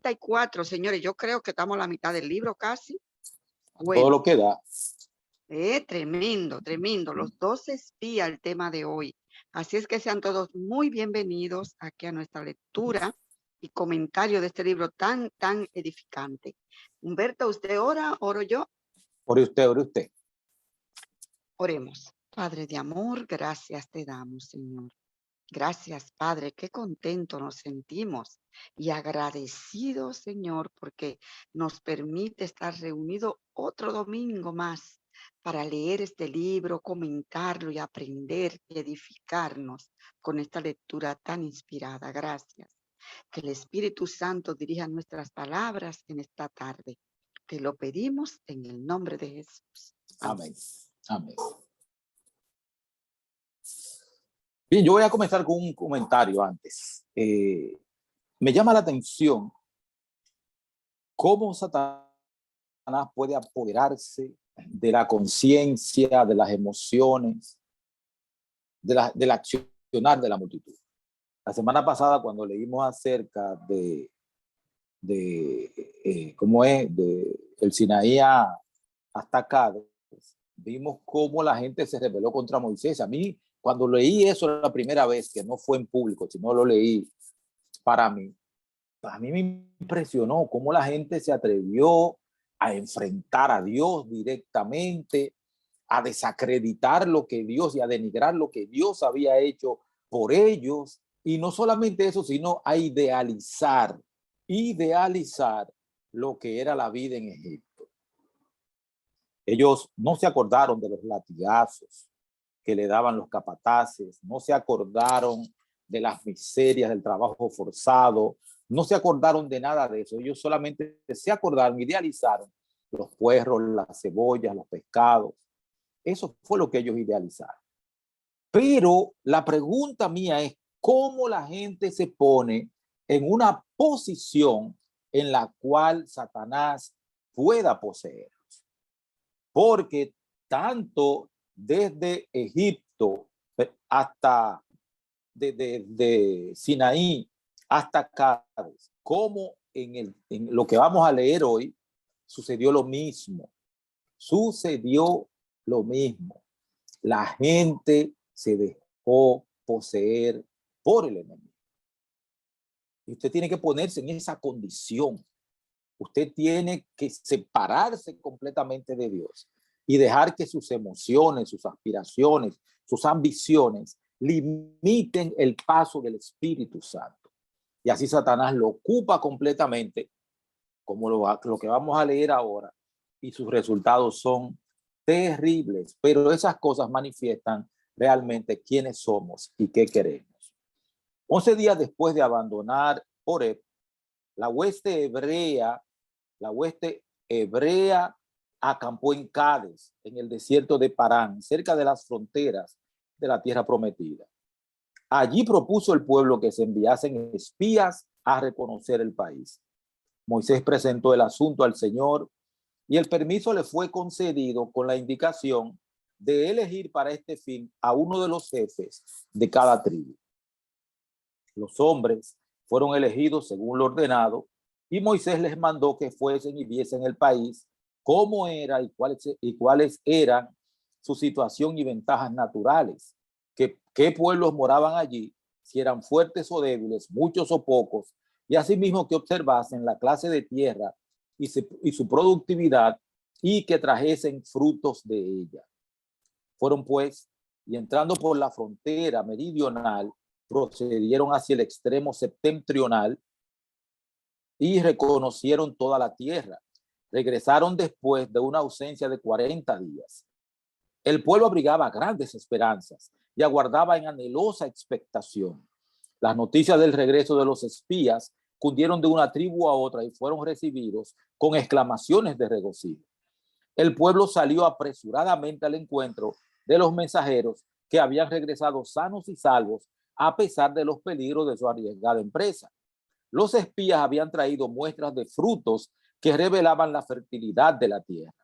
34, señores. Yo creo que estamos a la mitad del libro casi. Todo Bueno, lo que da. tremendo, tremendo. Los 12 espías, el tema de hoy. Así es que sean todos muy bienvenidos aquí a nuestra lectura y comentario de este libro tan, tan edificante. Humberto, ¿usted ora? ¿Oro yo? Ore usted, ore usted. Oremos. Padre de amor, gracias te damos, Señor. Gracias, Padre, qué contento nos sentimos y agradecidos, Señor, porque nos permite estar reunidos otro domingo más para leer este libro, comentarlo y aprender y edificarnos con esta lectura tan inspirada. Gracias. Que el Espíritu Santo dirija nuestras palabras en esta tarde. Te lo pedimos en el nombre de Jesús. Amén. Amén. Bien, yo voy a comenzar con un comentario antes. Me llama la atención cómo Satanás puede apoderarse de la conciencia, de las emociones, del accionar de la multitud. La semana pasada, cuando leímos acerca de cómo es, de el Sinaí hasta Cádiz, vimos cómo la gente se rebeló contra Moisés. A mí, cuando leí eso la primera vez, que no fue en público, sino lo leí para mí, a mí me impresionó cómo la gente se atrevió a enfrentar a Dios directamente, a desacreditar lo que Dios y a denigrar lo que Dios había hecho por ellos. Y no solamente eso, sino a idealizar lo que era la vida en Egipto. Ellos no se acordaron de los latigazos que le daban los capataces, no se acordaron de las miserias del trabajo forzado, no se acordaron de nada de eso. Ellos solamente se acordaron, idealizaron los puerros, las cebollas, los pescados. Eso fue lo que ellos idealizaron. Pero la pregunta mía es, ¿cómo la gente se pone en una posición en la cual Satanás pueda poseerlos? Porque tanto desde Egipto hasta de Sinaí hasta Cádiz, como en lo que vamos a leer hoy, sucedió lo mismo. Sucedió lo mismo. La gente se dejó poseer por el enemigo. Y usted tiene que ponerse en esa condición. Usted tiene que separarse completamente de Dios y dejar que sus emociones, sus aspiraciones, sus ambiciones limiten el paso del Espíritu Santo. Y así Satanás lo ocupa completamente, como lo que vamos a leer ahora, y sus resultados son terribles, pero esas cosas manifiestan realmente quiénes somos y qué queremos. 11 días después de abandonar Oreb, la hueste hebrea acampó en Cádiz, en el desierto de Parán, cerca de las fronteras de la tierra prometida. Allí propuso el pueblo que se enviasen espías a reconocer el país. Moisés presentó el asunto al Señor y el permiso le fue concedido con la indicación de elegir para este fin a uno de los jefes de cada tribu. Los hombres fueron elegidos según lo ordenado y Moisés les mandó que fuesen y viesen el país, cómo era y cuáles eran su situación y ventajas naturales, qué pueblos moraban allí, si eran fuertes o débiles, muchos o pocos, y asimismo que observasen la clase de tierra y su productividad y que trajesen frutos de ella. Fueron pues, y entrando por la frontera meridional, procedieron hacia el extremo septentrional y reconocieron toda la tierra. Regresaron después de una ausencia de 40 días. El pueblo abrigaba grandes esperanzas y aguardaba en anhelosa expectación. Las noticias del regreso de los espías cundieron de una tribu a otra y fueron recibidos con exclamaciones de regocijo. El pueblo salió apresuradamente al encuentro de los mensajeros que habían regresado sanos y salvos a pesar de los peligros de su arriesgada empresa. Los espías habían traído muestras de frutos que revelaban la fertilidad de la tierra.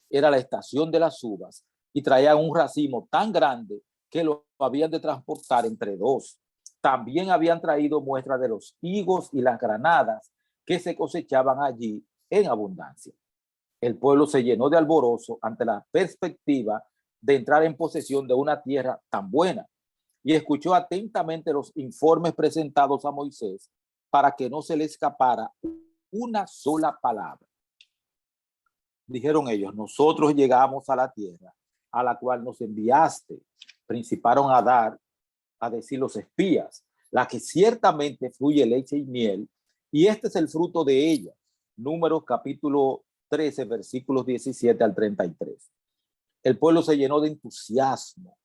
Era la estación de las uvas y traían un racimo tan grande que lo habían de transportar entre dos. También habían traído muestras de los higos y las granadas que se cosechaban allí en abundancia. El pueblo se llenó de alborozo ante la perspectiva de entrar en posesión de una tierra tan buena y escuchó atentamente los informes presentados a Moisés para que no se le escapara una sola palabra. Dijeron ellos: nosotros llegamos a la tierra a la cual nos enviaste. Principaron a decir los espías, la que ciertamente fluye leche y miel, y este es el fruto de ella. Números capítulo 13, versículos 17 al 33. El pueblo se llenó de entusiasmo,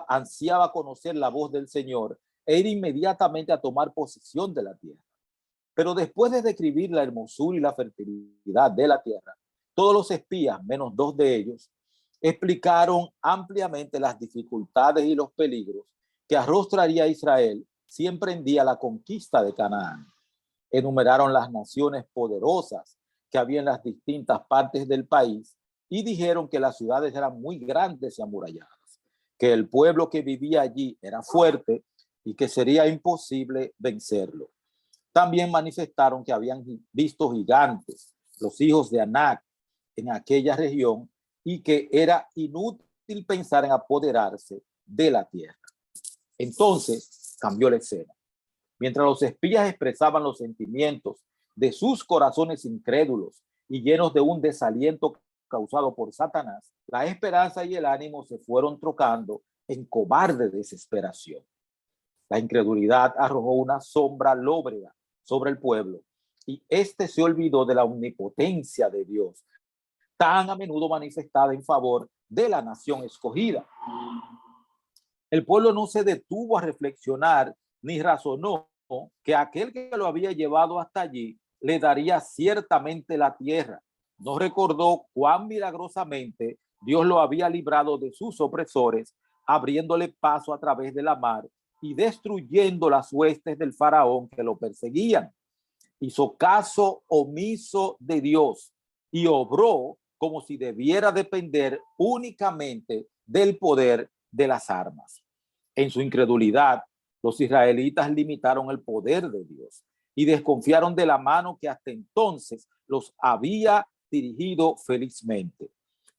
ansiaba conocer la voz del Señor e ir inmediatamente a tomar posesión de la tierra. Pero después de describir la hermosura y la fertilidad de la tierra, todos los espías, menos 2 de ellos, explicaron ampliamente las dificultades y los peligros que arrostraría Israel si emprendía la conquista de Canaán. Enumeraron las naciones poderosas que había en las distintas partes del país y dijeron que las ciudades eran muy grandes y amuralladas, que el pueblo que vivía allí era fuerte y que sería imposible vencerlo. También manifestaron que habían visto gigantes, los hijos de Anac, en aquella región, y que era inútil pensar en apoderarse de la tierra. Entonces cambió la escena. Mientras los espías expresaban los sentimientos de sus corazones incrédulos y llenos de un desaliento causado por Satanás, la esperanza y el ánimo se fueron trocando en cobarde desesperación. La incredulidad arrojó una sombra lóbrega sobre el pueblo y éste se olvidó de la omnipotencia de Dios, tan a menudo manifestada en favor de la nación escogida. El pueblo no se detuvo a reflexionar ni razonó que aquel que lo había llevado hasta allí le daría ciertamente la tierra. No recordó cuán milagrosamente Dios lo había librado de sus opresores, abriéndole paso a través de la mar y destruyendo las huestes del faraón que lo perseguían. Hizo caso omiso de Dios y obró como si debiera depender únicamente del poder de las armas. En su incredulidad, los israelitas limitaron el poder de Dios y desconfiaron de la mano que hasta entonces los había dirigido felizmente.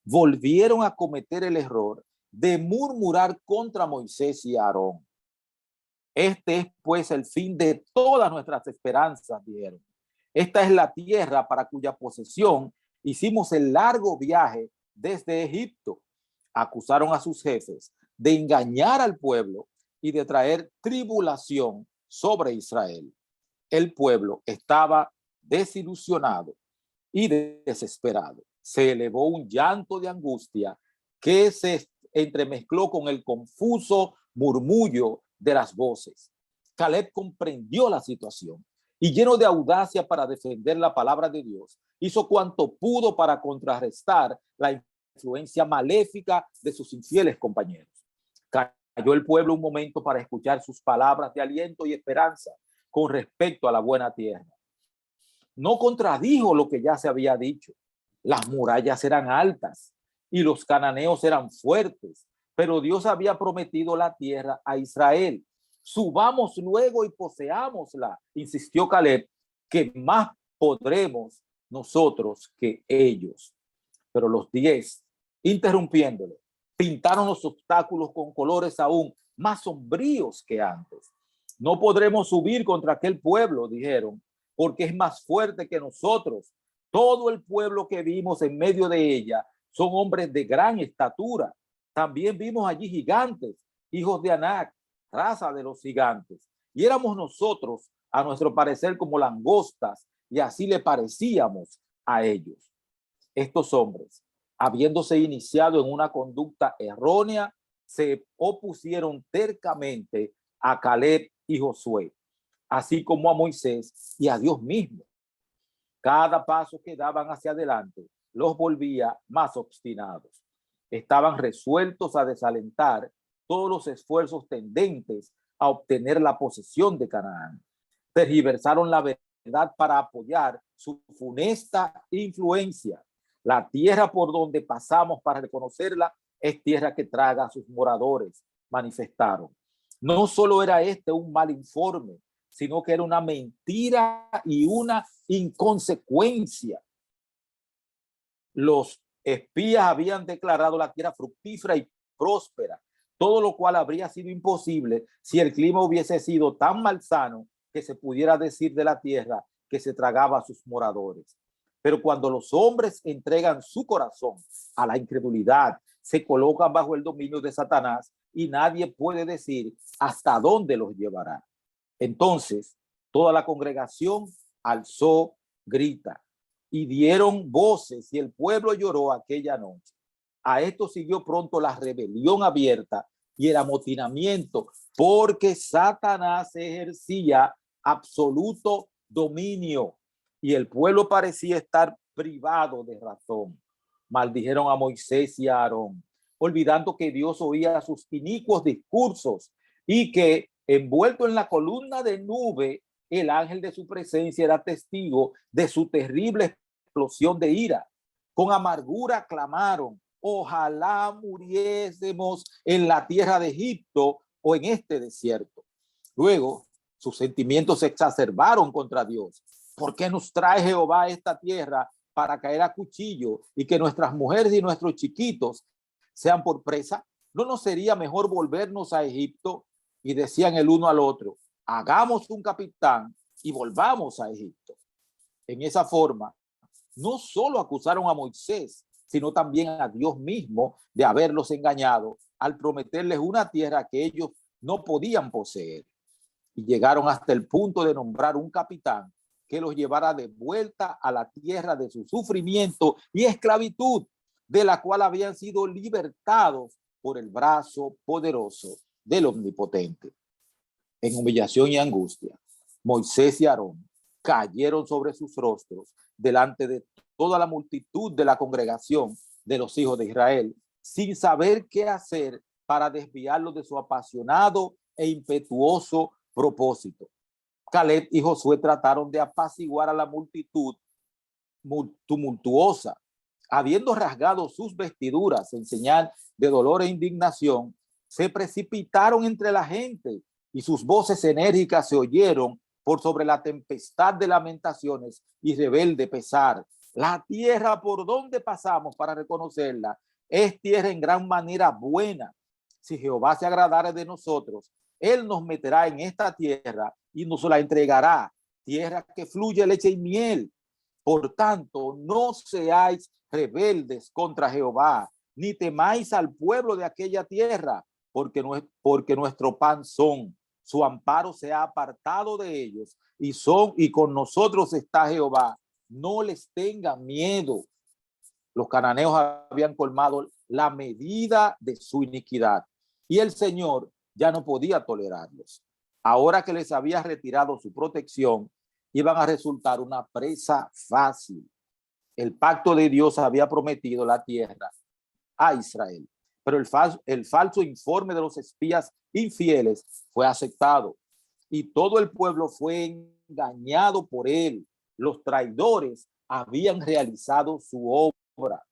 Volvieron a cometer el error de murmurar contra Moisés y Aarón. Este es pues el fin de todas nuestras esperanzas, dijeron. Esta es la tierra para cuya posesión hicimos el largo viaje desde Egipto. Acusaron a sus jefes de engañar al pueblo y de traer tribulación sobre Israel. El pueblo estaba desilusionado y desesperado. Se elevó un llanto de angustia que se entremezcló con el confuso murmullo de las voces. Caleb comprendió la situación y, lleno de audacia para defender la palabra de Dios, hizo cuanto pudo para contrarrestar la influencia maléfica de sus infieles compañeros. Cayó el pueblo un momento para escuchar sus palabras de aliento y esperanza con respecto a la buena tierra. No contradijo lo que ya se había dicho. Las murallas eran altas y los cananeos eran fuertes, pero Dios había prometido la tierra a Israel. Subamos luego y poseámosla, insistió Caleb, que más podremos nosotros que ellos. Pero los 10, interrumpiéndole, pintaron los obstáculos con colores aún más sombríos que antes. No podremos subir contra aquel pueblo, dijeron, porque es más fuerte que nosotros. Todo el pueblo que vimos en medio de ella son hombres de gran estatura. También vimos allí gigantes, hijos de Anac, raza de los gigantes. Y éramos nosotros, a nuestro parecer, como langostas, y así le parecíamos a ellos. Estos hombres, habiéndose iniciado en una conducta errónea, se opusieron tercamente a Caleb y Josué, así como a Moisés y a Dios mismo. Cada paso que daban hacia adelante los volvía más obstinados. Estaban resueltos a desalentar todos los esfuerzos tendentes a obtener la posesión de Canaán. Tergiversaron la verdad para apoyar su funesta influencia. La tierra por donde pasamos para reconocerla es tierra que traga a sus moradores, manifestaron. No solo era este un mal informe, sino que era una mentira y una inconsecuencia. Los espías habían declarado la tierra fructífera y próspera, todo lo cual habría sido imposible si el clima hubiese sido tan malsano que se pudiera decir de la tierra que se tragaba a sus moradores. Pero cuando los hombres entregan su corazón a la incredulidad, se colocan bajo el dominio de Satanás y nadie puede decir hasta dónde los llevará. Entonces, toda la congregación alzó grita y dieron voces y el pueblo lloró aquella noche. A esto siguió pronto la rebelión abierta y el amotinamiento, porque Satanás ejercía absoluto dominio y el pueblo parecía estar privado de razón. Maldijeron a Moisés y a Aarón, olvidando que Dios oía sus inicuos discursos y que envuelto en la columna de nube, el ángel de su presencia era testigo de su terrible explosión de ira. Con amargura clamaron: ojalá muriésemos en la tierra de Egipto o en este desierto. Luego, sus sentimientos se exacerbaron contra Dios. ¿Por qué nos trae Jehová a esta tierra para caer a cuchillo y que nuestras mujeres y nuestros chiquitos sean por presa? ¿No nos sería mejor volvernos a Egipto? Y decían el uno al otro: hagamos un capitán y volvamos a Egipto. En esa forma, no solo acusaron a Moisés, sino también a Dios mismo de haberlos engañado al prometerles una tierra que ellos no podían poseer. Y llegaron hasta el punto de nombrar un capitán que los llevara de vuelta a la tierra de su sufrimiento y esclavitud, de la cual habían sido libertados por el brazo poderoso del Omnipotente. En humillación y angustia, Moisés y Aarón cayeron sobre sus rostros delante de toda la multitud de la congregación de los hijos de Israel, sin saber qué hacer para desviarlos de su apasionado e impetuoso propósito. Caleb y Josué trataron de apaciguar a la multitud tumultuosa, habiendo rasgado sus vestiduras en señal de dolor e indignación, se precipitaron entre la gente y sus voces enérgicas se oyeron por sobre la tempestad de lamentaciones y rebelde pesar. La tierra por donde pasamos para reconocerla es tierra en gran manera buena. Si Jehová se agradare de nosotros, él nos meterá en esta tierra y nos la entregará, tierra que fluye leche y miel. Por tanto, no seáis rebeldes contra Jehová, ni temáis al pueblo de aquella tierra, porque nuestro pan son. Su amparo se ha apartado de ellos y con nosotros está Jehová. No les tengan miedo. Los cananeos habían colmado la medida de su iniquidad y el Señor ya no podía tolerarlos. Ahora que les había retirado su protección, iban a resultar una presa fácil. El pacto de Dios había prometido la tierra a Israel, pero el falso informe de los espías infieles fue aceptado y todo el pueblo fue engañado por él. Los traidores habían realizado su obra.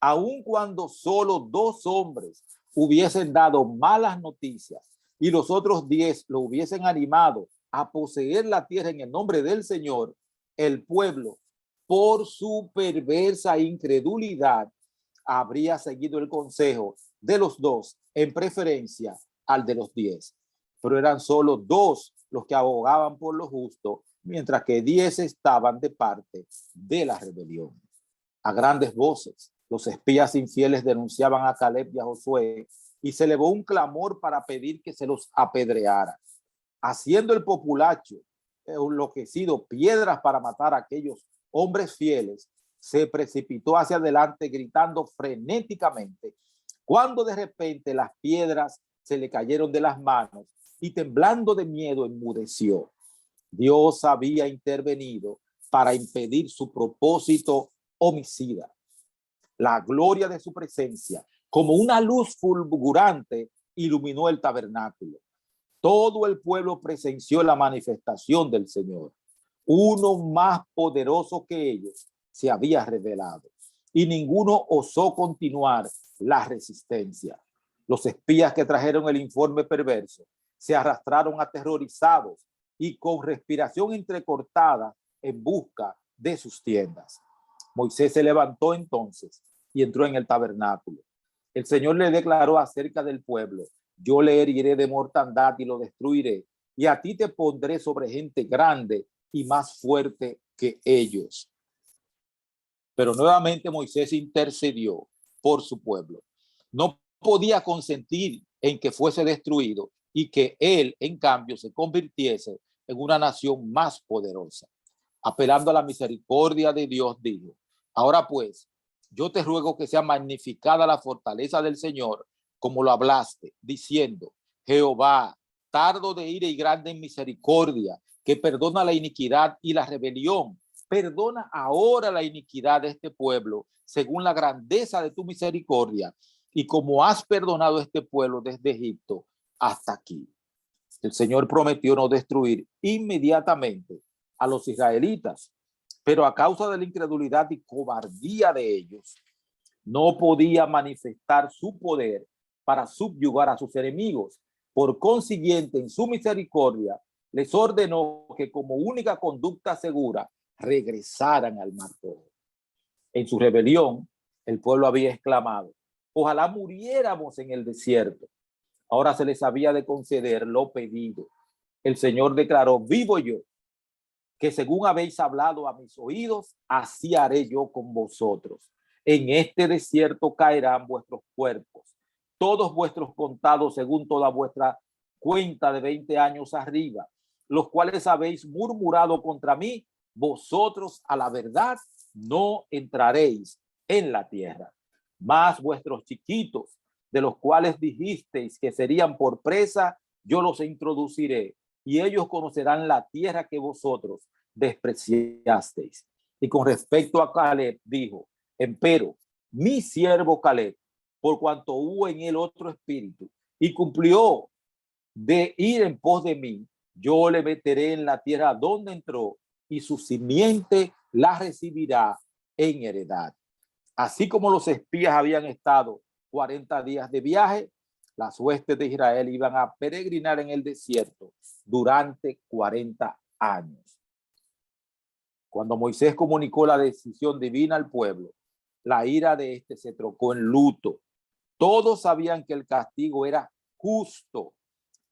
Aun cuando solo 2 hombres hubiesen dado malas noticias y los otros 10 lo hubiesen animado a poseer la tierra en el nombre del Señor, el pueblo, por su perversa incredulidad, habría seguido el consejo de los 2 en preferencia al de los 10. Pero eran solo 2 los que abogaban por lo justo, mientras que 10 estaban de parte de la rebelión. A grandes voces, los espías infieles denunciaban a Caleb y a Josué y se elevó un clamor para pedir que se los apedreara. Haciendo el populacho enloquecido piedras para matar a aquellos hombres fieles, se precipitó hacia adelante gritando frenéticamente, cuando de repente las piedras se le cayeron de las manos y temblando de miedo enmudeció. Dios había intervenido para impedir su propósito homicida. La gloria de su presencia, como una luz fulgurante, iluminó el tabernáculo. Todo el pueblo presenció la manifestación del Señor. Uno más poderoso que ellos se había revelado y ninguno osó continuar la resistencia. Los espías que trajeron el informe perverso se arrastraron aterrorizados y con respiración entrecortada en busca de sus tiendas. Moisés se levantó entonces y entró en el tabernáculo. El Señor le declaró acerca del pueblo: yo le heriré de mortandad y lo destruiré, y a ti te pondré sobre gente grande y más fuerte que ellos. Pero nuevamente Moisés intercedió por su pueblo. No podía consentir en que fuese destruido y que él, en cambio, se convirtiese en una nación más poderosa. Apelando a la misericordia de Dios, dijo: ahora pues, yo te ruego que sea magnificada la fortaleza del Señor, como lo hablaste, diciendo: Jehová, tardo de ira y grande en misericordia, que perdona la iniquidad y la rebelión. Perdona ahora la iniquidad de este pueblo, según la grandeza de tu misericordia, y como has perdonado a este pueblo desde Egipto hasta aquí. El Señor prometió no destruir inmediatamente a los israelitas, pero a causa de la incredulidad y cobardía de ellos, no podía manifestar su poder para subyugar a sus enemigos. Por consiguiente, en su misericordia, les ordenó que como única conducta segura regresaran al Mar Rojo. En su rebelión, el pueblo había exclamado: ojalá muriéramos en el desierto. Ahora se les había de conceder lo pedido. El Señor declaró: vivo yo, que según habéis hablado a mis oídos, así haré yo con vosotros. En este desierto caerán vuestros cuerpos, todos vuestros contados según toda vuestra cuenta de 20 años arriba, los cuales habéis murmurado contra mí, vosotros a la verdad no entraréis en la tierra. Mas vuestros chiquitos, de los cuales dijisteis que serían por presa, yo los introduciré, y ellos conocerán la tierra que vosotros despreciasteis. Y con respecto a Caleb, dijo: empero, mi siervo Caleb, por cuanto hubo en él otro espíritu, y cumplió de ir en pos de mí, yo le meteré en la tierra donde entró, y su simiente la recibirá en heredad. Así como los espías habían estado 40 días de viaje, las huestes de Israel iban a peregrinar en el desierto durante 40 años. Cuando Moisés comunicó la decisión divina al pueblo, la ira de este se trocó en luto. Todos sabían que el castigo era justo.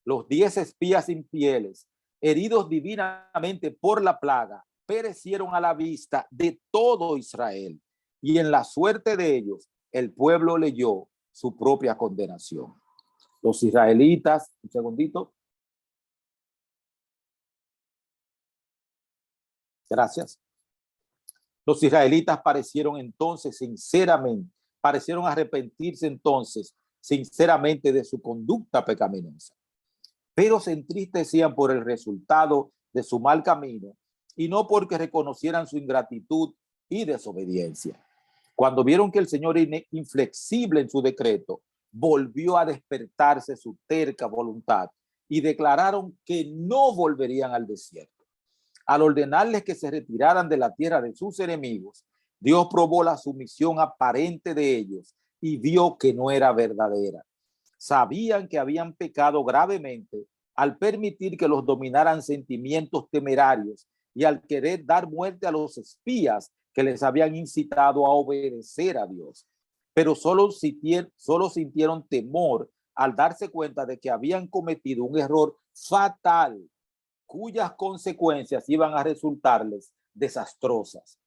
Los 10 espías infieles, heridos divinamente por la plaga, perecieron a la vista de todo Israel. Y en la suerte de ellos, el pueblo leyó su propia condenación. Los israelitas, un segundito. Gracias. Los israelitas parecieron arrepentirse entonces sinceramente de su conducta pecaminosa, pero se entristecían por el resultado de su mal camino y no porque reconocieran su ingratitud y desobediencia. Cuando vieron que el Señor era inflexible en su decreto, volvió a despertarse su terca voluntad y declararon que no volverían al desierto. Al ordenarles que se retiraran de la tierra de sus enemigos, Dios probó la sumisión aparente de ellos y vio que no era verdadera. Sabían que habían pecado gravemente al permitir que los dominaran sentimientos temerarios y al querer dar muerte a los espías que les habían incitado a obedecer a Dios. Pero solo sintieron temor al darse cuenta de que habían cometido un error fatal, cuyas consecuencias iban a resultarles desastrosas.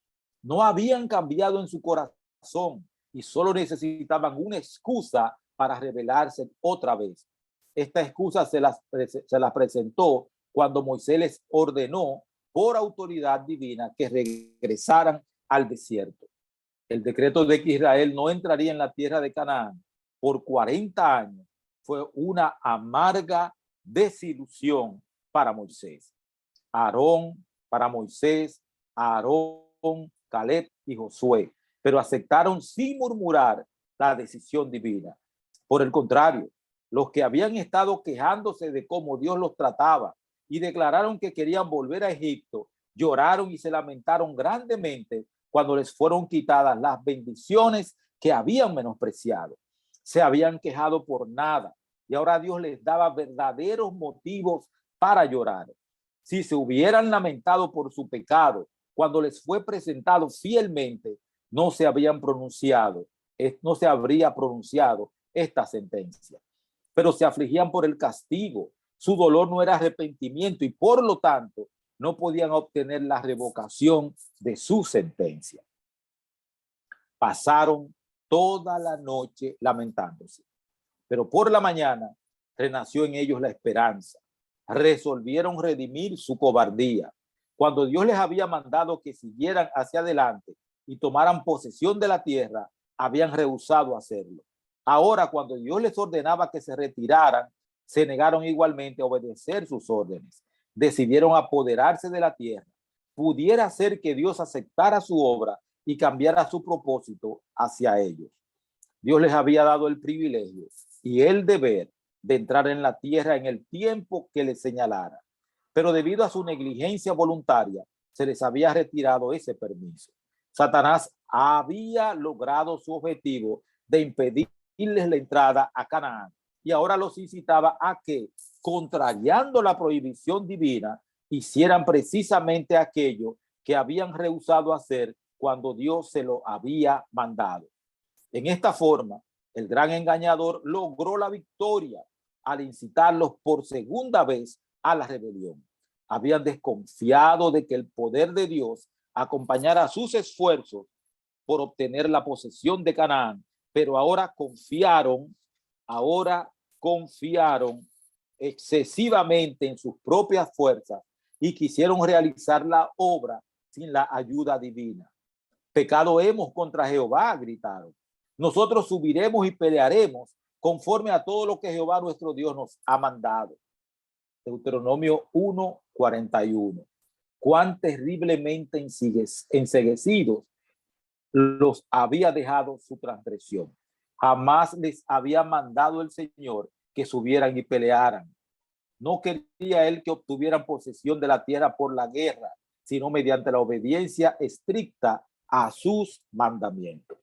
No habían cambiado en su corazón y solo necesitaban una excusa para rebelarse otra vez. Esta excusa se la presentó cuando Moisés les ordenó por autoridad divina que regresaran al desierto. El decreto de que Israel no entraría en la tierra de Canaán por 40 años fue una amarga desilusión para Moisés. Para Moisés, Aarón, Caleb y Josué, pero aceptaron sin murmurar la decisión divina. Por el contrario, los que habían estado quejándose de cómo Dios los trataba y declararon que querían volver a Egipto, lloraron y se lamentaron grandemente cuando les fueron quitadas las bendiciones que habían menospreciado. Se habían quejado por nada y ahora Dios les daba verdaderos motivos para llorar. si se hubieran lamentado por su pecado cuando les fue presentado fielmente, no se habría pronunciado esta sentencia. Pero se afligían por el castigo. Su dolor no era arrepentimiento y por lo tanto no podían obtener la revocación de su sentencia. Pasaron toda la noche lamentándose, pero por la mañana renació en ellos la esperanza. Resolvieron redimir su cobardía. Cuando Dios les había mandado que siguieran hacia adelante y tomaran posesión de la tierra, habían rehusado hacerlo. Ahora, cuando Dios les ordenaba que se retiraran, se negaron igualmente a obedecer sus órdenes. Decidieron apoderarse de la tierra. Pudiera ser que Dios aceptara su obra y cambiara su propósito hacia ellos. Dios les había dado el privilegio y el deber de entrar en la tierra en el tiempo que les señalara. Pero debido a su negligencia voluntaria, se les había retirado ese permiso. Satanás había logrado su objetivo de impedirles la entrada a Canaán y ahora los incitaba a que, contrariando la prohibición divina, hicieran precisamente aquello que habían rehusado hacer cuando Dios se lo había mandado. En esta forma, el gran engañador logró la victoria al incitarlos por segunda vez a la rebelión. Habían desconfiado de que el poder de Dios acompañara sus esfuerzos por obtener la posesión de Canaán, pero ahora confiaron excesivamente en sus propias fuerzas y quisieron realizar la obra sin la ayuda divina. Pecado hemos contra Jehová, gritaron. Nosotros subiremos y pelearemos conforme a todo lo que Jehová nuestro Dios nos ha mandado. Deuteronomio 1:41. Cuán terriblemente enceguecidos los había dejado su transgresión. Jamás les había mandado el Señor que subieran y pelearan. No quería él que obtuvieran posesión de la tierra por la guerra, sino mediante la obediencia estricta a sus mandamientos.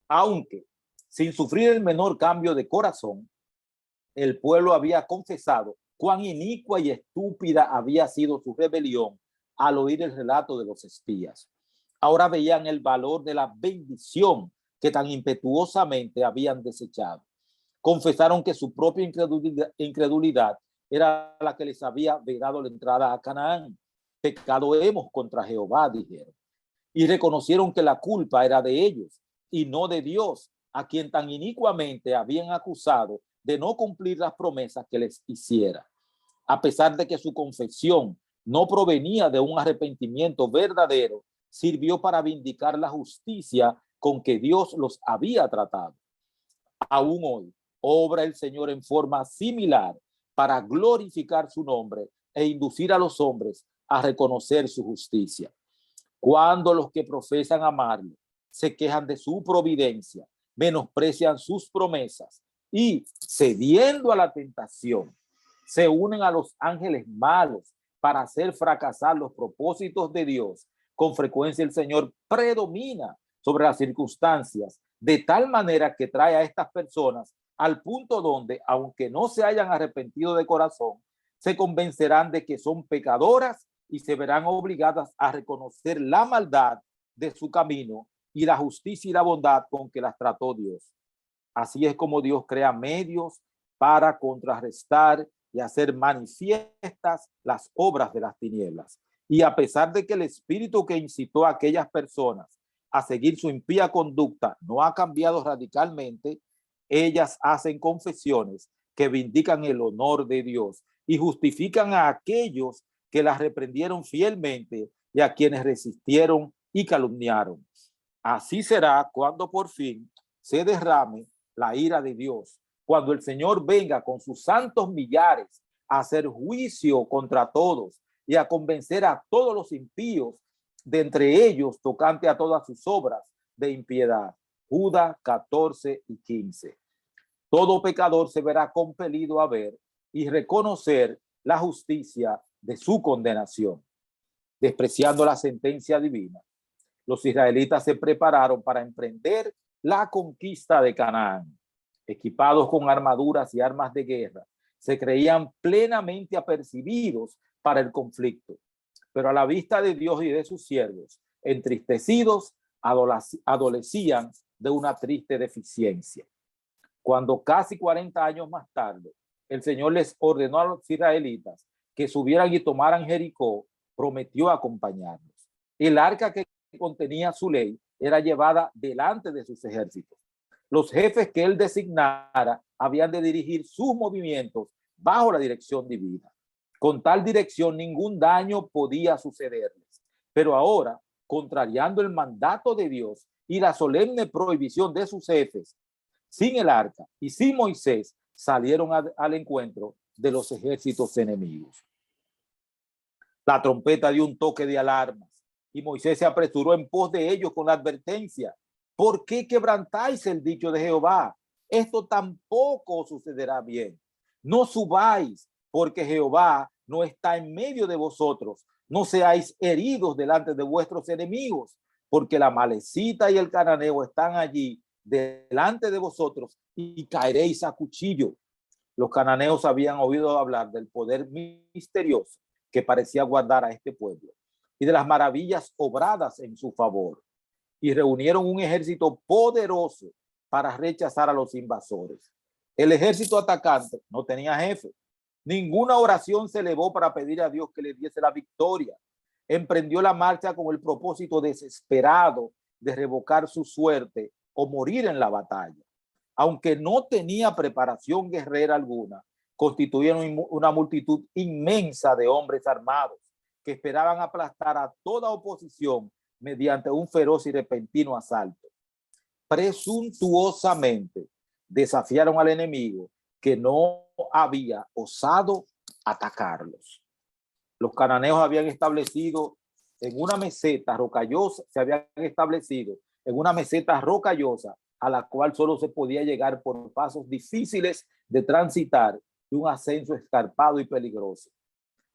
Aunque sin sufrir el menor cambio de corazón, el pueblo había confesado cuán inicua y estúpida había sido su rebelión al oír el relato de los espías. Ahora veían el valor de la bendición que tan impetuosamente habían desechado. Confesaron que su propia incredulidad era la que les había vedado la entrada a Canaán. Pecado hemos contra Jehová, dijeron. Y reconocieron que la culpa era de ellos y no de Dios, a quien tan inicuamente habían acusado de no cumplir las promesas que les hiciera. A pesar de que su confesión no provenía de un arrepentimiento verdadero, sirvió para vindicar la justicia con que Dios los había tratado. Aún hoy, obra el Señor en forma similar para glorificar su nombre e inducir a los hombres a reconocer su justicia. Cuando los que profesan amarlo se quejan de su providencia, menosprecian sus promesas y, cediendo a la tentación, se unen a los ángeles malos para hacer fracasar los propósitos de Dios, con frecuencia el Señor predomina sobre las circunstancias de tal manera que trae a estas personas al punto donde, aunque no se hayan arrepentido de corazón, se convencerán de que son pecadoras y se verán obligadas a reconocer la maldad de su camino y la justicia y la bondad con que las trató Dios. Así es como Dios crea medios para contrarrestar y hacer manifiestas las obras de las tinieblas. Y a pesar de que el espíritu que incitó a aquellas personas a seguir su impía conducta no ha cambiado radicalmente, ellas hacen confesiones que vindican el honor de Dios y justifican a aquellos que las reprendieron fielmente y a quienes resistieron y calumniaron. Así será cuando por fin se derrame la ira de Dios, cuando el Señor venga con sus santos millares a hacer juicio contra todos y a convencer a todos los impíos, de entre ellos tocante a todas sus obras de impiedad. Judas 14:15. Todo pecador se verá compelido a ver y reconocer la justicia de su condenación. Despreciando la sentencia divina, los israelitas se prepararon para emprender la conquista de Canaán. Equipados con armaduras y armas de guerra, se creían plenamente apercibidos para el conflicto, pero a la vista de Dios y de sus siervos, entristecidos, adolecían de una triste deficiencia. Cuando casi 40 años más tarde, el Señor les ordenó a los israelitas que subieran y tomaran Jericó, prometió acompañarlos. El arca que contenía su ley era llevada delante de sus ejércitos. Los jefes que él designara habían de dirigir sus movimientos bajo la dirección divina. Con tal dirección ningún daño podía sucederles. Pero ahora, contrariando el mandato de Dios y la solemne prohibición de sus jefes, sin el arca y sin Moisés, salieron al encuentro de los ejércitos enemigos. La trompeta dio un toque de alarmas y Moisés se apresuró en pos de ellos con la advertencia: ¿por qué quebrantáis el dicho de Jehová? Esto tampoco sucederá bien. No subáis, porque Jehová no está en medio de vosotros. No seáis heridos delante de vuestros enemigos, porque la Amalecita y el cananeo están allí delante de vosotros y caeréis a cuchillo. Los cananeos habían oído hablar del poder misterioso que parecía guardar a este pueblo y de las maravillas obradas en su favor, y reunieron un ejército poderoso para rechazar a los invasores. El ejército atacante no tenía jefe. Ninguna oración se elevó para pedir a Dios que le diese la victoria. Emprendió la marcha con el propósito desesperado de revocar su suerte o morir en la batalla. Aunque no tenía preparación guerrera alguna, constituyeron una multitud inmensa de hombres armados que esperaban aplastar a toda oposición mediante un feroz y repentino asalto. Presuntuosamente desafiaron al enemigo, que no había osado atacarlos. Los cananeos habían establecido en una meseta rocallosa, se habían establecido en una meseta rocallosa a la cual solo se podía llegar por pasos difíciles de transitar y un ascenso escarpado y peligroso.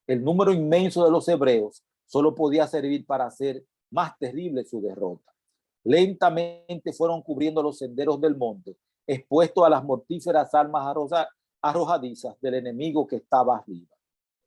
El número inmenso de los hebreos solo podía servir para hacer más terrible su derrota. Lentamente fueron cubriendo los senderos del monte, expuestos a las mortíferas armas arrojadizas del enemigo que estaba arriba.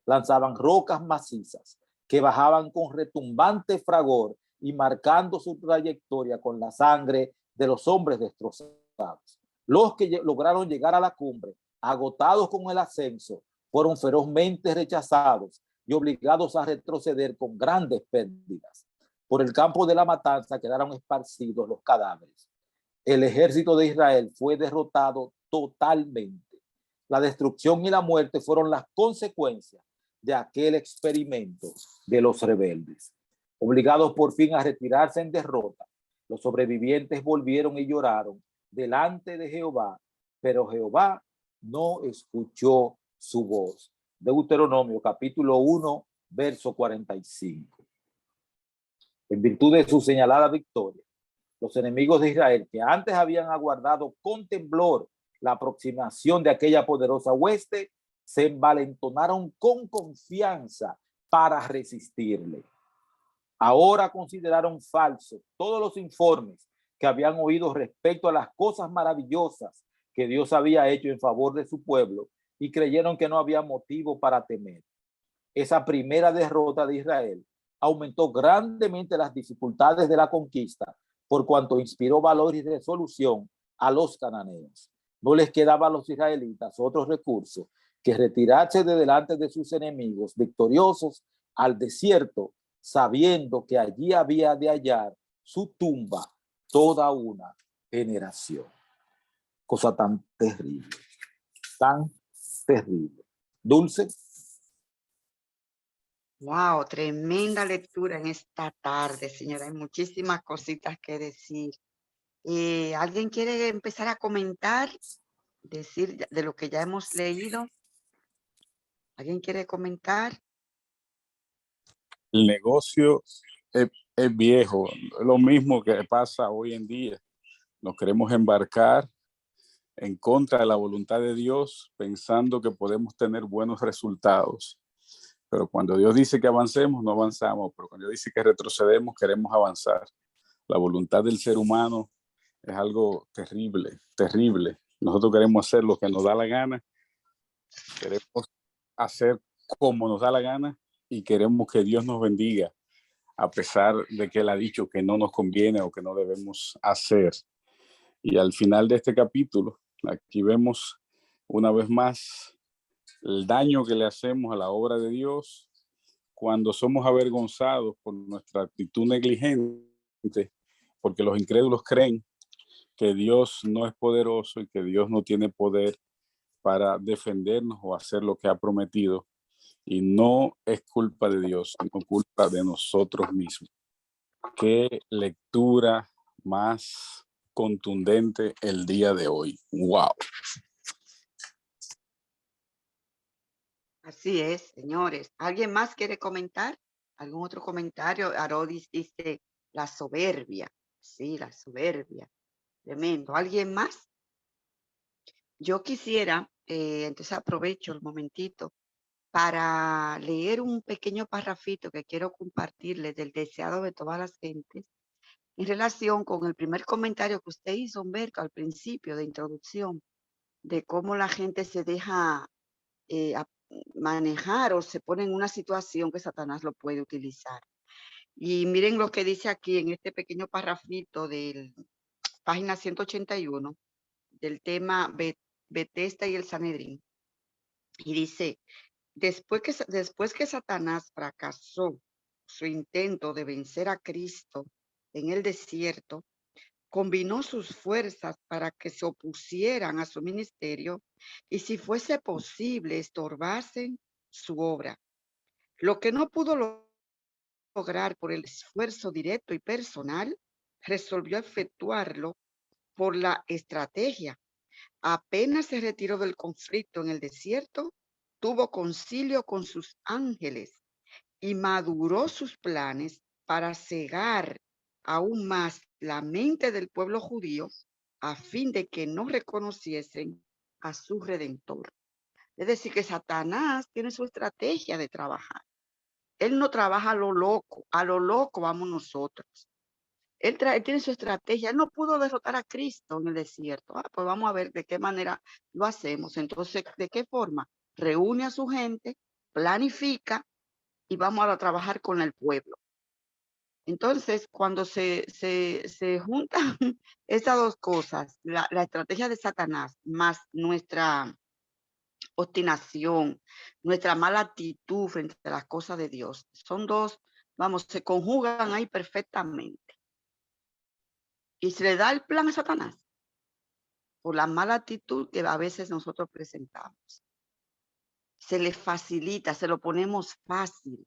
Lanzaban rocas macizas que bajaban con retumbante fragor y marcando su trayectoria con la sangre de los hombres destrozados. Los que lograron llegar a la cumbre, agotados con el ascenso, fueron ferozmente rechazados y obligados a retroceder con grandes pérdidas. Por el campo de la matanza quedaron esparcidos los cadáveres. El ejército de Israel fue derrotado totalmente. La destrucción y la muerte fueron las consecuencias de aquel experimento de los rebeldes. Obligados por fin a retirarse en derrota, los sobrevivientes volvieron y lloraron delante de Jehová, pero Jehová no escuchó su voz. Deuteronomio capítulo 1, verso 45. En virtud de su señalada victoria, los enemigos de Israel, que antes habían aguardado con temblor la aproximación de aquella poderosa hueste, se envalentonaron con confianza para resistirle. Ahora consideraron falsos todos los informes que habían oído respecto a las cosas maravillosas que Dios había hecho en favor de su pueblo y creyeron que no había motivo para temer. Esa primera derrota de Israel aumentó grandemente las dificultades de la conquista, por cuanto inspiró valor y resolución a los cananeos. No les quedaba a los israelitas otro recurso que retirarse de delante de sus enemigos victoriosos al desierto, sabiendo que allí había de hallar su tumba toda una generación. Cosa tan terrible, tan terrible. Dulce. Wow, tremenda lectura en esta tarde, señora. Hay muchísimas cositas que decir. ¿Alguien quiere empezar a comentar, decir de lo que ya hemos leído? ¿Alguien quiere comentar? El negocio es viejo, lo mismo que pasa hoy en día. Nos queremos embarcar en contra de la voluntad de Dios, pensando que podemos tener buenos resultados. Pero cuando Dios dice que avancemos, no avanzamos. Pero cuando Dios dice que retrocedemos, queremos avanzar. La voluntad del ser humano es algo terrible, terrible. Nosotros queremos hacer lo que nos da la gana Queremos hacer como nos da la gana y queremos que Dios nos bendiga, a pesar de que Él ha dicho que no nos conviene o que no debemos hacer. Y al final de este capítulo, aquí vemos una vez más el daño que le hacemos a la obra de Dios cuando somos avergonzados por nuestra actitud negligente, porque los incrédulos creen que Dios no es poderoso y que Dios no tiene poder para defendernos o hacer lo que ha prometido. Y no es culpa de Dios, sino culpa de nosotros mismos. Qué lectura más contundente el día de hoy. ¡Wow! Así es, señores. ¿Alguien más quiere comentar? ¿Algún otro comentario? Arodis dice la soberbia. Sí, la soberbia. Tremendo. ¿Alguien más? Yo quisiera, entonces aprovecho el momentito para leer un pequeño parrafito que quiero compartirles del deseado de todas las gentes en relación con el primer comentario que usted hizo, Humberto, al principio de introducción, de cómo la gente se deja manejar o se pone en una situación que Satanás lo puede utilizar. Y miren lo que dice aquí en este pequeño parrafito de página 181 del tema Betesda y el Sanedrín. Y dice, después que Satanás fracasó su intento de vencer a Cristo en el desierto, combinó sus fuerzas para que se opusieran a su ministerio y, si fuese posible, estorbasen su obra. Lo que no pudo lograr por el esfuerzo directo y personal, resolvió efectuarlo por la estrategia. Apenas se retiró del conflicto en el desierto, tuvo concilio con sus ángeles y maduró sus planes para cegar aún más la mente del pueblo judío a fin de que no reconociesen a su Redentor. Es decir, que Satanás tiene su estrategia de trabajar. Él no trabaja a lo loco vamos nosotros. Él tiene su estrategia. Él no pudo derrotar a Cristo en el desierto. Pues vamos a ver de qué manera lo hacemos. Entonces, ¿de qué forma? Reúne a su gente, planifica y vamos a trabajar con el pueblo. Entonces, cuando se juntan esas dos cosas, la estrategia de Satanás más nuestra obstinación, nuestra mala actitud frente a las cosas de Dios, son dos, vamos, se conjugan ahí perfectamente. Y se le da el plan a Satanás por la mala actitud que a veces nosotros presentamos. Se le facilita, se lo ponemos fácil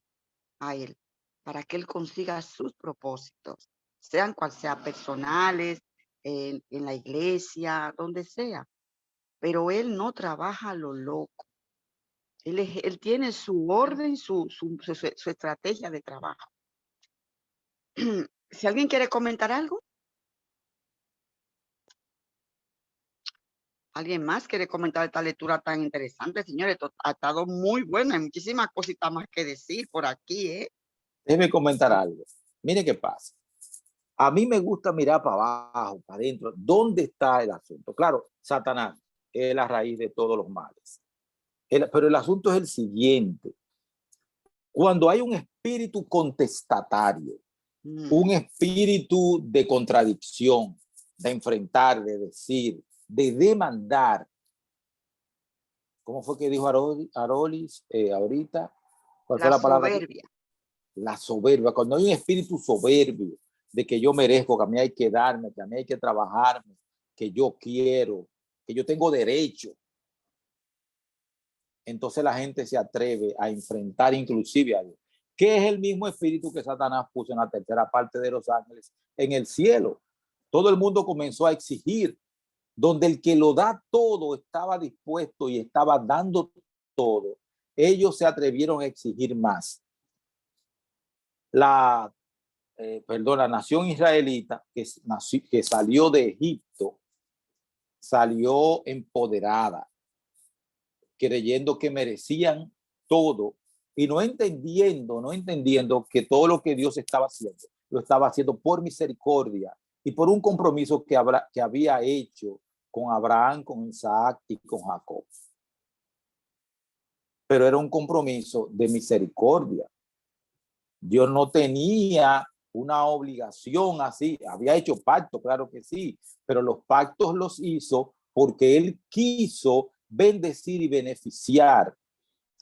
a él para que él consiga sus propósitos, sean cual sea personales, en la iglesia, donde sea. Pero él no trabaja a lo loco. Él tiene su orden, su estrategia de trabajo. Si alguien quiere comentar algo. ¿Alguien más quiere comentar esta lectura tan interesante? Señores, esto ha estado muy buena. Hay muchísimas cositas más que decir por aquí, ¿eh? Déjeme comentar algo. Mire qué pasa. A mí me gusta mirar para abajo, para adentro. ¿Dónde está el asunto? Claro, Satanás es la raíz de todos los males. Pero el asunto es el siguiente. Cuando hay un espíritu contestatario, un espíritu de contradicción, de enfrentar, de decir, de demandar. ¿Cómo fue que dijo Arolis ahorita? ¿Cuál fue la palabra? Soberbia. La soberbia. Cuando hay un espíritu soberbio de que yo merezco, que a mí hay que darme, que a mí hay que trabajarme, que yo quiero, que yo tengo derecho. Entonces la gente se atreve a enfrentar inclusive a Dios, que es el mismo espíritu que Satanás puso en la tercera parte de los ángeles en el cielo. Todo el mundo comenzó a exigir, donde el que lo da todo estaba dispuesto y estaba dando todo. Ellos se atrevieron a exigir más. La nación israelita que salió de Egipto, salió empoderada, creyendo que merecían todo y no entendiendo que todo lo que Dios estaba haciendo, lo estaba haciendo por misericordia y por un compromiso que había hecho con Abraham, con Isaac y con Jacob. pero era un compromiso de misericordia. Dios no tenía una obligación así, había hecho pacto, claro que sí, pero los pactos los hizo porque él quiso bendecir y beneficiar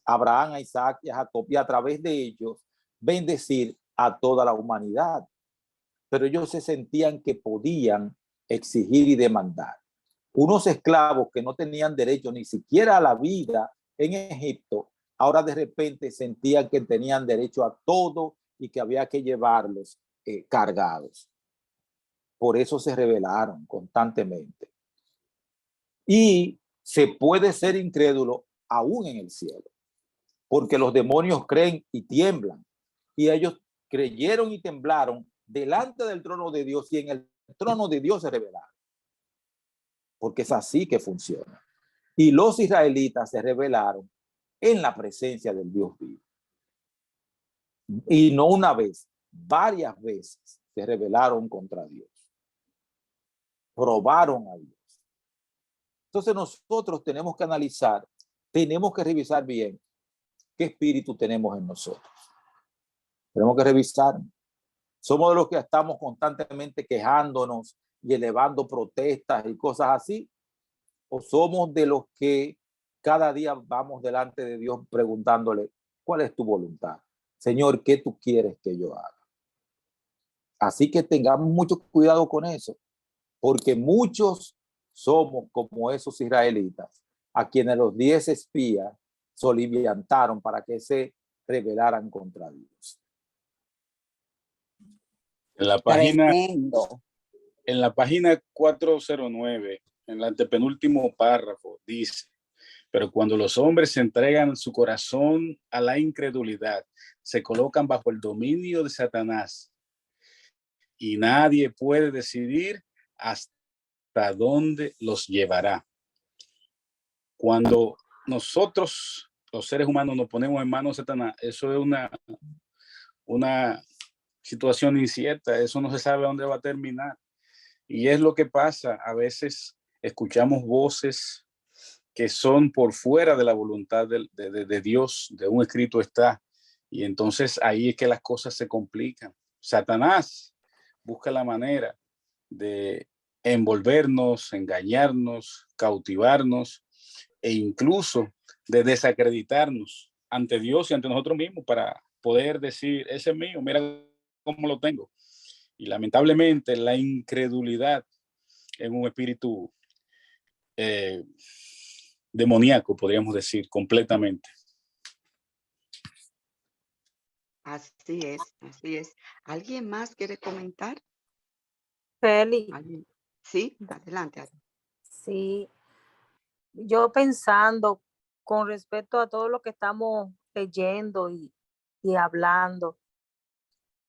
a Abraham, a Isaac y a Jacob, y a través de ellos bendecir a toda la humanidad. Pero ellos se sentían que podían exigir y demandar. Unos esclavos que no tenían derecho ni siquiera a la vida en Egipto, ahora de repente sentían que tenían derecho a todo y que había que llevarlos cargados. Por eso se rebelaron constantemente. Y se puede ser incrédulo aún en el cielo, porque los demonios creen y tiemblan. Y ellos creyeron y temblaron delante del trono de Dios, y en el trono de Dios se rebelaron. Porque es así que funciona. Y los israelitas se rebelaron en la presencia del Dios vivo. Y no una vez, varias veces se rebelaron contra Dios. Probaron a Dios. Entonces nosotros tenemos que analizar, tenemos que revisar bien qué espíritu tenemos en nosotros. Tenemos que revisar. Somos de los que estamos constantemente quejándonos y elevando protestas y cosas así, o somos de los que cada día vamos delante de Dios preguntándole, ¿cuál es tu voluntad? Señor, ¿qué tú quieres que yo haga? Así que tengamos mucho cuidado con eso, porque muchos somos como esos israelitas, a quienes los 10 espías soliviantaron para que se rebelaran contra Dios. En la página, Tremendo. en la página 409, en el antepenúltimo párrafo, dice: pero cuando los hombres se entregan su corazón a la incredulidad, se colocan bajo el dominio de Satanás, y nadie puede decidir hasta dónde los llevará. Cuando nosotros, los seres humanos, nos ponemos en manos de Satanás, eso es una situación incierta, eso no se sabe dónde va a terminar. Y es lo que pasa, a veces escuchamos voces que son por fuera de la voluntad de Dios, de un escrito está, y entonces ahí es que las cosas se complican. Satanás busca la manera de envolvernos, engañarnos, cautivarnos e incluso de desacreditarnos ante Dios y ante nosotros mismos para poder decir, ese es mío, mira cómo lo tengo. Y lamentablemente la incredulidad es un espíritu demoníaco, podríamos decir, completamente. Así es, así es. ¿Alguien más quiere comentar? Feli, ¿Alguien? Sí, adelante. sí, yo pensando con respecto a todo lo que estamos leyendo y hablando,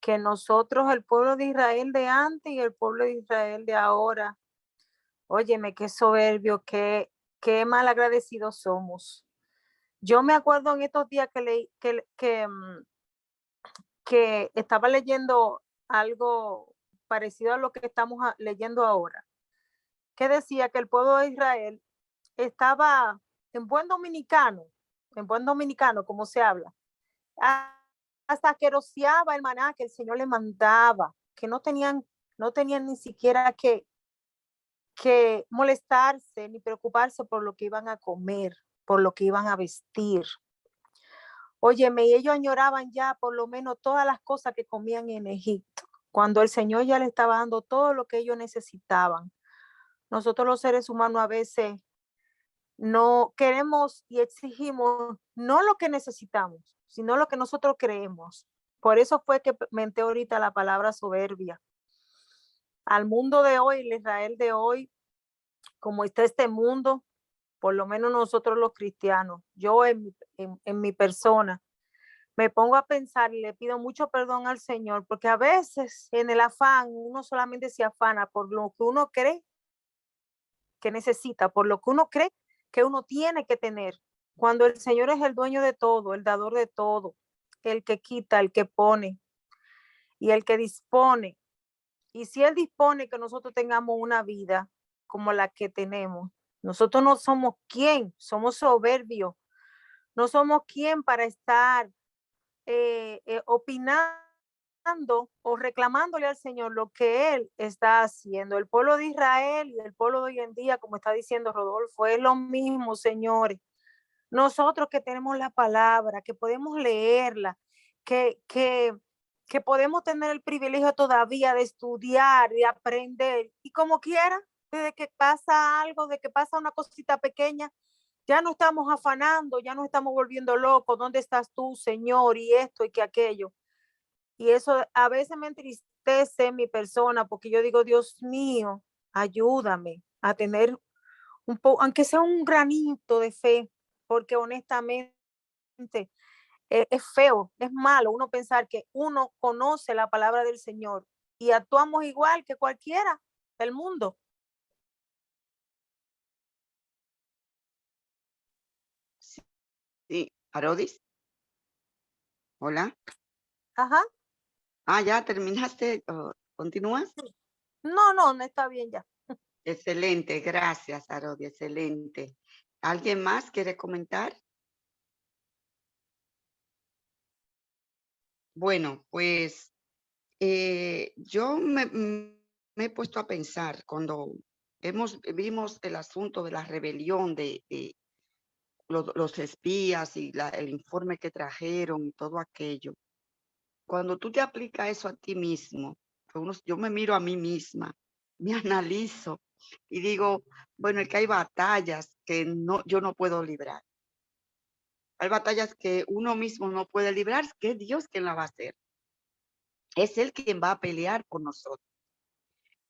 que nosotros, el pueblo de Israel de antes y el pueblo de Israel de ahora, óyeme, qué soberbio, qué mal agradecidos somos. Yo me acuerdo en estos días que estaba leyendo algo parecido a lo que estamos leyendo ahora, que decía que el pueblo de Israel estaba en buen dominicano, como se habla, hasta que rociaba el maná que el Señor le mandaba, que no tenían ni siquiera que molestarse ni preocuparse por lo que iban a comer, por lo que iban a vestir. Óyeme, y ellos añoraban ya por lo menos todas las cosas que comían en Egipto, cuando el Señor ya les estaba dando todo lo que ellos necesitaban. Nosotros los seres humanos a veces no queremos y exigimos no lo que necesitamos, sino lo que nosotros creemos. Por eso fue que menté ahorita la palabra soberbia. Al mundo de hoy, el Israel de hoy, como está este mundo, por lo menos nosotros los cristianos, yo en mi persona, me pongo a pensar y le pido mucho perdón al Señor, porque a veces en el afán uno solamente se afana por lo que uno cree que necesita, por lo que uno cree que uno tiene que tener, cuando el Señor es el dueño de todo, el dador de todo, el que quita, el que pone y el que dispone. Y si Él dispone que nosotros tengamos una vida como la que tenemos, nosotros no somos quién, somos soberbios. No somos quien para estar opinando o reclamándole al Señor lo que Él está haciendo. El pueblo de Israel y el pueblo de hoy en día, como está diciendo Rodolfo, es lo mismo, señores. Nosotros que tenemos la palabra, que podemos leerla, que podemos tener el privilegio todavía de estudiar, de aprender, y como quiera, desde que pasa algo, de que pasa una cosita pequeña, ya no estamos afanando, ya no estamos volviendo locos. ¿Dónde estás tú, Señor? Y esto y que aquello. Y eso a veces me entristece mi persona, porque yo digo, Dios mío, ayúdame a tener un poco, aunque sea un granito de fe, porque honestamente es feo, es malo uno pensar que uno conoce la palabra del Señor y actuamos igual que cualquiera del mundo. Sí, Arodis. Hola. Ajá. Ya terminaste. ¿Continúas? No, no está bien ya. Excelente, gracias, Arodis, excelente. ¿Alguien más quiere comentar? Bueno, pues yo me he puesto a pensar cuando vimos el asunto de la rebelión de los espías y el informe que trajeron y todo aquello. Cuando tú te aplicas eso a ti mismo, yo me miro a mí misma, me analizo y digo, bueno, es que hay batallas que yo no puedo librar. Hay batallas que uno mismo no puede librar, que es Dios quien la va a hacer. Es Él quien va a pelear por nosotros.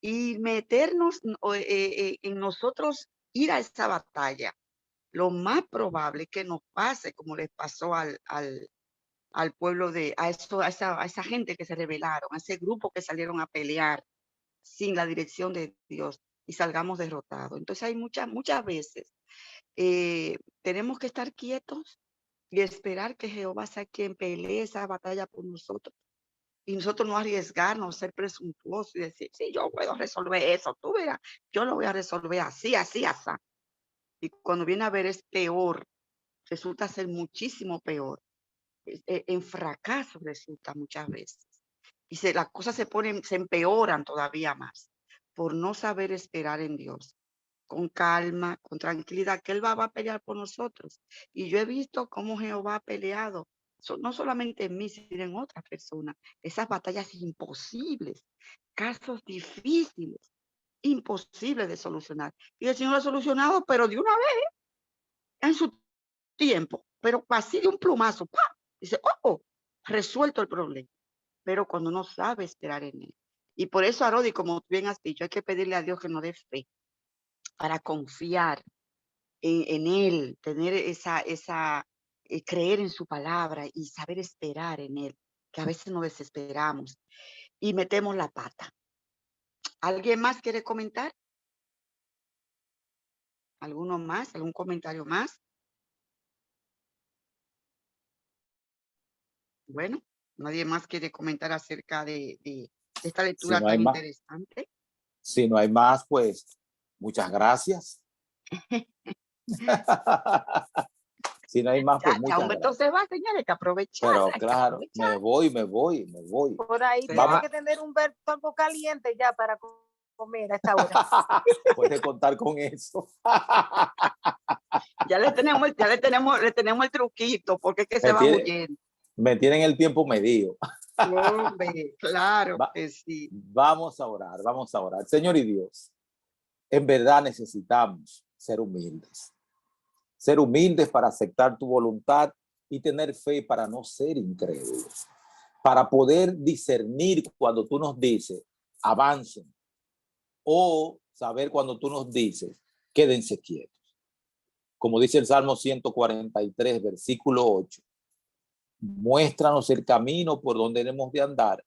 Y meternos en nosotros, ir a esa batalla, lo más probable que nos pase, como les pasó al pueblo a esa gente que se rebelaron, a ese grupo que salieron a pelear sin la dirección de Dios y salgamos derrotados. Entonces hay muchas veces tenemos que estar quietos y esperar que Jehová sea quien pelee esa batalla por nosotros. Y nosotros no arriesgarnos, ser presuntuosos y decir, sí, yo puedo resolver eso, tú verás, yo lo voy a resolver así, así, así. Y cuando viene a ver es peor, resulta ser muchísimo peor. En fracaso resulta muchas veces. Y las cosas se empeoran todavía más por no saber esperar en Dios, con calma, con tranquilidad, que Él va a pelear por nosotros. Y yo he visto cómo Jehová ha peleado, no solamente en mí, sino en otras personas, esas batallas imposibles, casos difíciles, imposibles de solucionar. Y el Señor lo ha solucionado, pero de una vez, en su tiempo, pero así de un plumazo, ¡pam! Dice, resuelto el problema. Pero cuando uno sabe esperar en Él. Y por eso, Arodi, como tú bien has dicho, hay que pedirle a Dios que nos dé fe para confiar en Él, tener creer en su palabra y saber esperar en Él, que a veces nos desesperamos y metemos la pata. ¿Alguien más quiere comentar? ¿Alguno más? ¿Algún comentario más? Bueno, nadie más quiere comentar acerca de esta lectura tan interesante. Si no hay más, pues muchas gracias. Si no hay más, pues muchas gracias. Entonces va, señores, que aprovechar. Pero claro, me voy. Por ahí tiene que tener un verbo caliente ya para comer a esta hora. Puede contar con eso. Ya le tenemos el truquito, porque es que se va huyendo. Me tienen el tiempo medido. Hombre, claro que sí. Vamos a orar. Señor y Dios, en verdad necesitamos ser humildes. Ser humildes para aceptar tu voluntad y tener fe para no ser incrédulos. Para poder discernir cuando tú nos dices, avancen. O saber cuando tú nos dices, quédense quietos. Como dice el Salmo 143, versículo 8. Muéstranos el camino por donde debemos de andar,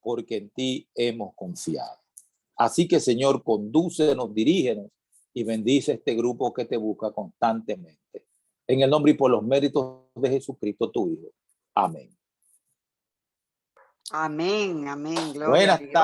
porque en ti hemos confiado. Así que, Señor, condúcenos, dirígenos y bendice este grupo que te busca constantemente. En el nombre y por los méritos de Jesucristo, tu Hijo. Amén. Amén, amén. Gloria Buenas a Dios.